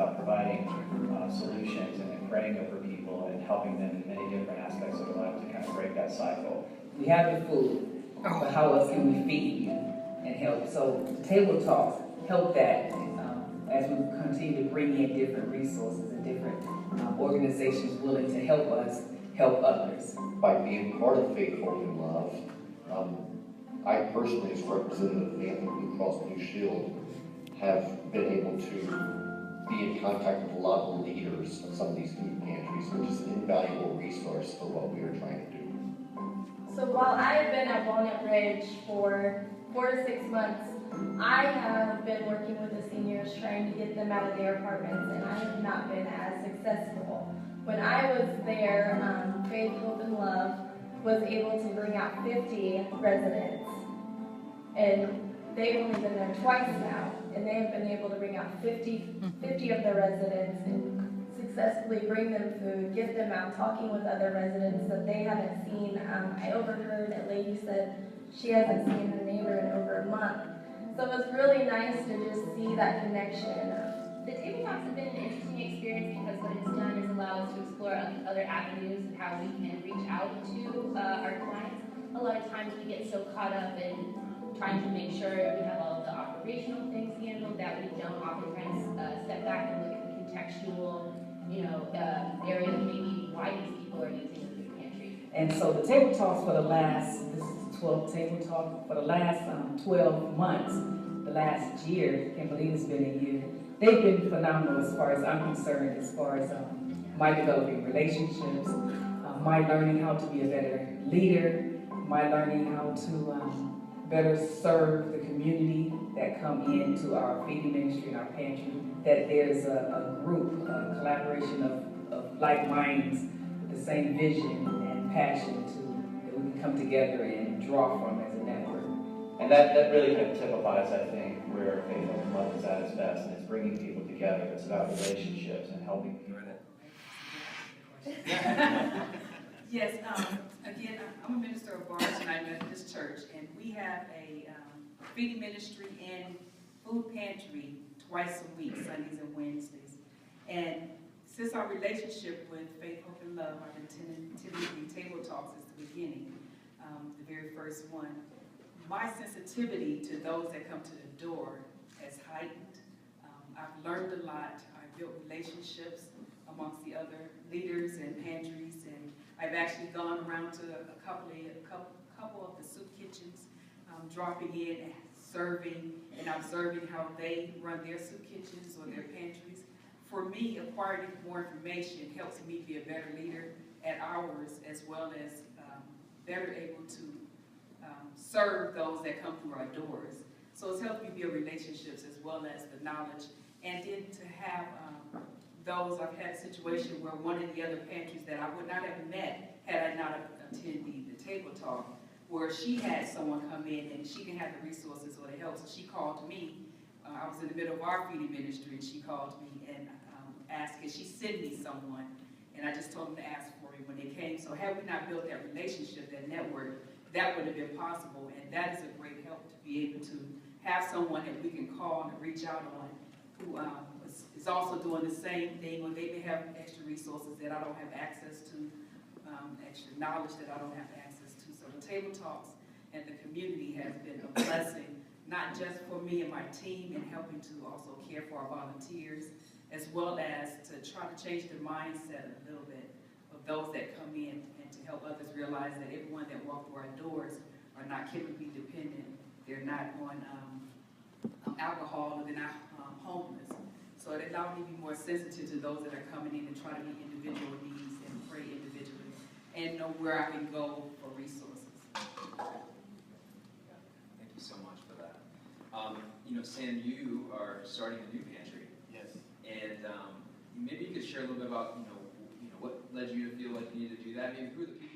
about providing solutions and praying over people and helping them in many different aspects of their lives to kind of break that cycle. We have the food, but how else can we feed you and help? So the table talks help that as we continue to bring in different resources and different organizations willing to help us help others. By being part of Faithful in Love, I personally, as representative of the Anthem Blue Cross Blue Shield, have been able to be in contact with a lot of the leaders of some of these food pantries, which is an invaluable resource for what we are trying to do. So while I have been at Walnut Ridge for 4 to 6 months, I have been working with the seniors trying to get them out of their apartments, and I have not been as successful. When I was there, Faith, Hope, and Love was able to bring out 50 residents, and they've only been there twice now, and they have been able to bring out 50 of the residents and successfully bring them food, get them out talking with other residents that they haven't seen. I overheard a lady said she hasn't seen her neighbor in over a month. So it was really nice to just see that connection. The table talks have been an interesting experience because what it's done is allow us to explore other avenues and how we can reach out to our clients. A lot of times we get so caught up in trying to make sure we have all of the operational things handled that we don't oftentimes step back and look at the contextual, areas maybe why these people are using the food pantry. And so the table talks for the last, this is the 12th table talk, for the last 12 months, the last year, can't believe it's been a year, they've been phenomenal as far as I'm concerned, as far as my developing relationships, my learning how to be a better leader, my learning how to better serve the community that come into our feeding ministry and our pantry, that there's a group, a collaboration of like minds with the same vision and passion that we can come together and draw from as a network. And that really kind of typifies, I think, where Faithful in Love is at its best, and it's bringing people together. It's about relationships and helping people. Yes, again, I'm a minister of Barnes United Methodist Church, and we have a feeding ministry and food pantry twice a week, Sundays and Wednesdays. And since our relationship with Faith, Hope, and Love, our Timothy Table Talks is the beginning, the very first one, my sensitivity to those that come to the door has heightened. I've learned a lot. I've built relationships amongst the other leaders and pantries, and I've actually gone around to a couple of the soup kitchens, dropping in and serving and observing how they run their soup kitchens or their pantries. For me, acquiring more information helps me be a better leader at ours, as well as better able to serve those that come through our doors. So it's helped me build relationships as well as the knowledge, and then to have I've had a situation where one of the other pantries that I would not have met had I not attended the table talk, where she had someone come in and she didn't have the resources or the help, so she called me. I was in the middle of our feeding ministry, and she called me and asked, can she send me someone? And I just told them to ask for me when they came. So had we not built that relationship, that network, that would have been possible, and that is a great help to be able to have someone that we can call and reach out on who is also doing the same thing, or they may have extra resources that I don't have access to, extra knowledge that I don't have access to. So the table talks and the community has been a blessing, not just for me and my team in helping to also care for our volunteers, as well as to try to change the mindset a little bit of those that come in, and to help others realize that everyone that walks through our doors are not chemically dependent. They're not on alcohol, or they're not homeless. So it allowed me to be more sensitive to those that are coming in and try to meet individual needs and pray individually and know where I can go for resources. Thank you so much for that. Sam, you are starting a new pantry. Yes. And maybe you could share a little bit about, what led you to feel like you needed to do that. Maybe who are the people